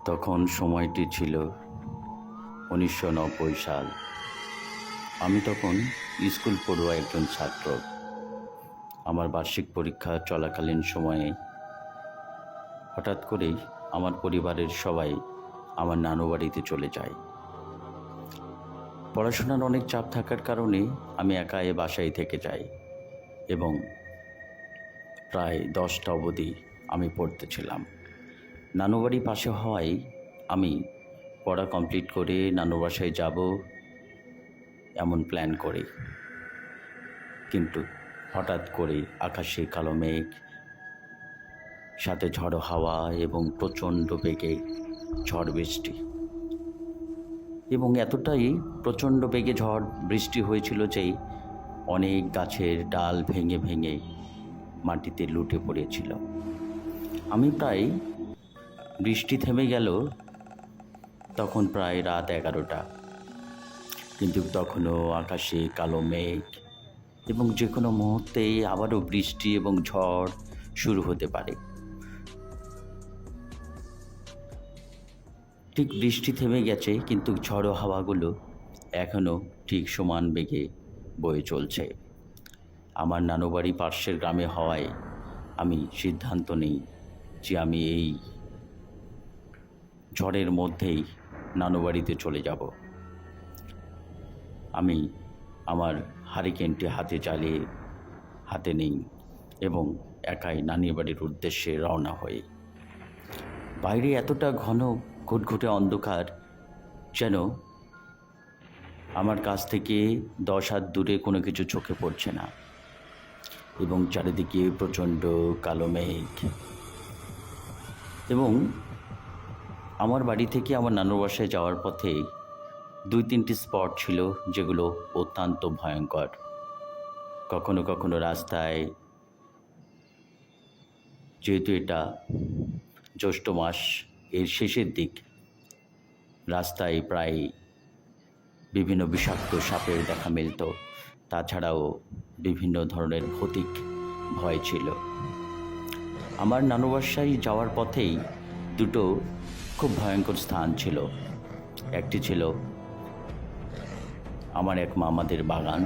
তখন সময়টি ছিল 1990 সাল। আমি তখন স্কুল পড়ুয়া একজন ছাত্র। আমার বার্ষিক পরীক্ষা চলাকালীন সময়ে হঠাৎ করেই আমার পরিবারের সবাই আমার নানু বাড়িতে চলে যায়। পড়াশোনার অনেক চাপ থাকার কারণে আমি একা বাসায় থেকে যাই এবং প্রায় 10টা অবধি আমি পড়তেছিলাম। নানু বাড়ি পাশে হওয়ায় আমি পড়া কমপ্লিট করে নানু বাসায় যাব এমন প্ল্যান করি, কিন্তু হঠাৎ করে আকাশে কালো মেঘ, সাথে ঝড়ো হাওয়া এবং প্রচণ্ড বেগে ঝড় বৃষ্টি, এবং এতটাই প্রচণ্ড বেগে ঝড় বৃষ্টি হয়েছিল যে অনেক গাছের ডাল ভেঙে ভেঙে মাটিতে লুটে পড়েছিল। আমি প্রায় বৃষ্টি থেমে গেল তখন প্রায় রাত 11টা, কিন্তু তখনও আকাশে কালো মেঘ এবং যে কোনো মুহূর্তেই আবারও বৃষ্টি এবং ঝড় শুরু হতে পারে। ঠিক বৃষ্টি থেমে গেছে, কিন্তু ঝড়ো হাওয়াগুলো এখনও ঠিক সমান বেগে বয়ে চলছে। আমার নানু বাড়ি পার্শ্বের গ্রামে হওয়ায় আমি সিদ্ধান্ত নিই যে আমি এই ঝড়ের মধ্যেই নানু বাড়িতে চলে যাব। আমি আমার হারিকেনটি হাতে নিই এবং একাই নানির বাড়ির উদ্দেশ্যে রওনা হই। বাইরে এতটা ঘন ঘুটঘুটে অন্ধকার যেন আমার কাছ থেকে 10 হাত দূরে কোনো কিছু চোখে পড়ছে না, এবং চারিদিকে প্রচণ্ড কালো মেঘ। এবং আমার বাড়ি থেকে আমার নানুর বাসায় যাওয়ার পথে 2-3টি স্পট ছিল যেগুলো অত্যন্ত ভয়ঙ্কর। কখনো কখনো রাস্তায়, যেহেতু এটা জ্যৈষ্ঠ মাস এর শেষের দিক, রাস্তায় প্রায় বিভিন্ন বিষাক্ত সাপের দেখা মিলত। তাছাড়াও বিভিন্ন ধরনের ভৌতিক ভয় ছিল। আমার নানু বাসায় যাওয়ার পথেই দুটো খুব ভয়ঙ্কর স্থান ছিল। একটি ছিল আমার এক মামাদের বাগান,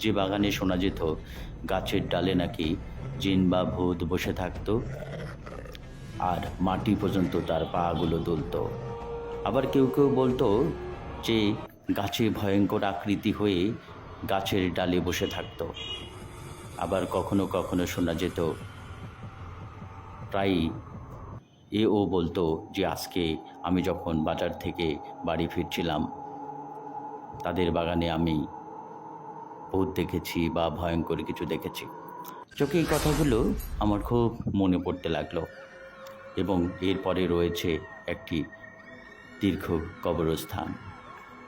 যে বাগানে শোনা যেত গাছের ডালে নাকি জিন বা ভূত বসে থাকতো আর মাটি পর্যন্ত তার পাগুলো দুলত। আবার কেউ কেউ বলতো যে গাছে ভয়ঙ্কর আকৃতি হয়ে গাছের ডালে বসে থাকতো। আবার কখনো কখনো শোনা যেত, প্রায়ই ও বলতো যে আজকে আমি যখন বাজার থেকে বাড়ি ফিরছিলাম তাদের বাগানে আমি ভূত দেখেছি বা ভয়ঙ্কর কিছু দেখেছি। চোখে এই কথাগুলো আমার খুব মনে পড়তে লাগলো। এবং এরপরে রয়েছে একটি দীর্ঘ কবরস্থান,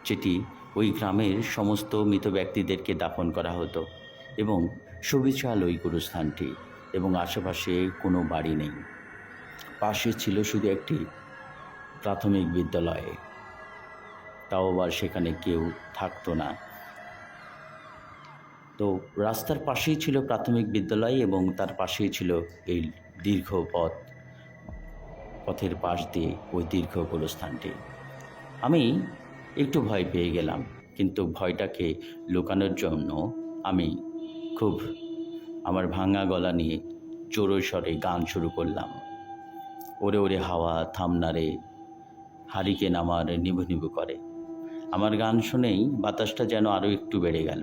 যেটি ওই গ্রামের সমস্ত মৃত ব্যক্তিদেরকে দাফন করা হতো, এবং সুবিশাল ওই গুরুস্থানটি, এবং আশেপাশে কোনো বাড়ি নেই। পাশে ছিল শুধু একটি প্রাথমিক বিদ্যালয়, তাও আবার সেখানে কেউ থাকতো না। তো রাস্তার পাশেই ছিল প্রাথমিক বিদ্যালয় এবং তার পাশেই ছিল এই দীর্ঘ পথের পাশ দিয়ে ওই দীর্ঘ গোরস্থানটি। আমি একটু ভয় পেয়ে গেলাম, কিন্তু ভয়টাকে লুকানোর জন্য আমি খুব আমার ভাঙা গলা নিয়ে জোরে স্বরে গান শুরু করলাম। ওরে ওরে হাওয়া থামনা রে, হারিকেন আমার নিভু নিভু করে। আমার গান শুনেই বাতাসটা যেন আরও একটু বেড়ে গেল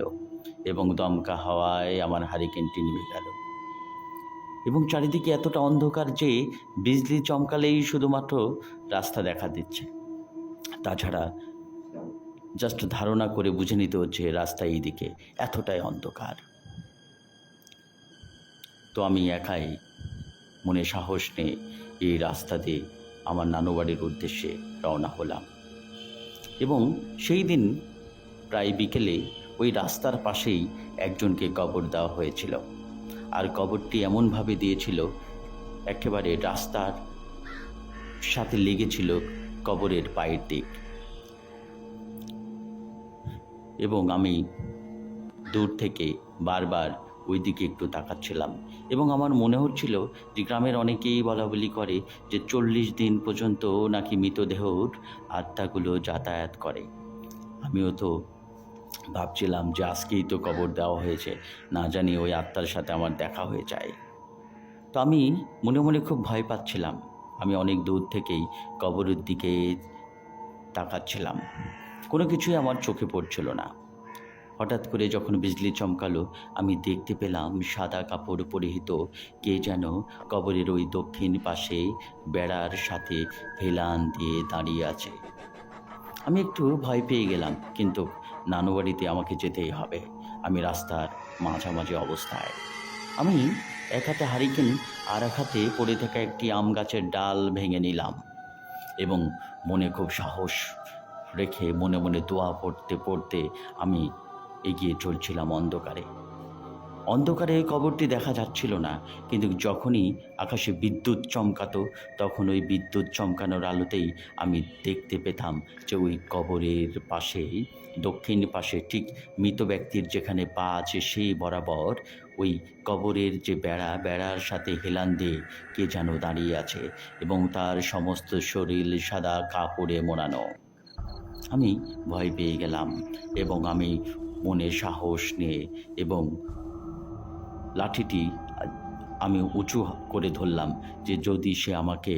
এবং দমকা হাওয়ায় আমার হারিকেনটি নিভে গেল। এবং চারিদিকে এতটা অন্ধকার যে বিজলি চমকালেই শুধুমাত্র রাস্তা দেখা দিচ্ছে। তাছাড়া জাস্ট ধারণা করে বুঝে নিতে হচ্ছে রাস্তা এই দিকে, এতটাই অন্ধকার। তো আমি একাই মনে সাহস নিয়ে এই রাস্তা দিয়ে আমার নানু বাড়ির উদ্দেশ্যে রওনা হলাম। এবং সেই দিন প্রায় বিকেলে ওই রাস্তার পাশেই একজনকে কবর দেওয়া হয়েছিল, আর কবরটি এমনভাবে দিয়েছিল একেবারে রাস্তার সাথে লেগেছিল কবরের পায়ের দিক। এবং আমি দূর থেকে বারবার ওই দিকে একটু তাকাচ্ছিলাম এবং আমার মনে হচ্ছিল যে গ্রামের অনেকেই বলাবলি করে যে 40 দিন পর্যন্ত নাকি মৃতদেহর আত্মাগুলো যাতায়াত করে। আমিও তো ভাবছিলাম যে আজকেই তো কবর দেওয়া হয়েছে, না জানি ওই আত্মার সাথে আমার দেখা হয়ে যায়। তো আমি মনে মনে খুব ভয় পাচ্ছিলাম। আমি অনেক দূর থেকেই কবরের দিকে তাকাচ্ছিলাম, কোনো কিছুই আমার চোখে পড়ছিল না। হঠাৎ করে যখন বিজলি চমকালো, আমি দেখতে পেলাম সাদা কাপড় পরিহিত কে যেন কবরের ওই দক্ষিণ পাশে বেড়ার সাথে হেলান দিয়ে দাঁড়িয়ে আছে। আমি একটু ভয় পেয়ে গেলাম, কিন্তু নানু বাড়িতে আমাকে যেতেই হবে। আমি রাস্তার মাঝামাঝি অবস্থায়। আমি এক হাতে হারিকেন আর এক হাতে পড়ে থাকা একটি আম গাছের ডাল ভেঙে নিলাম এবং মনে খুব সাহস রেখে মনে মনে দোয়া পড়তে পড়তে আমি এগিয়ে চলছিলাম অন্ধকারে। অন্ধকারে কবরটি দেখা যাচ্ছিল না, কিন্তু যখনই আকাশে বিদ্যুৎ চমকাতো তখন ওই বিদ্যুৎ চমকানোর আলোতেই আমি দেখতে পেতাম যে ওই কবরের পাশেই দক্ষিণ পাশে ঠিক মৃত ব্যক্তির যেখানে পা আছে সেই বরাবর ওই কবরের যে বেড়ার সাথে হেলান দিয়ে কে যেন দাঁড়িয়ে আছে এবং তার সমস্ত শরীর সাদা কাপড়ে মোড়ানো। আমি ভয় পেয়ে গেলাম এবং আমি মনে সাহস নিয়ে এবং লাঠিটি আমি উঁচু করে ধরলাম যে যদি সে আমাকে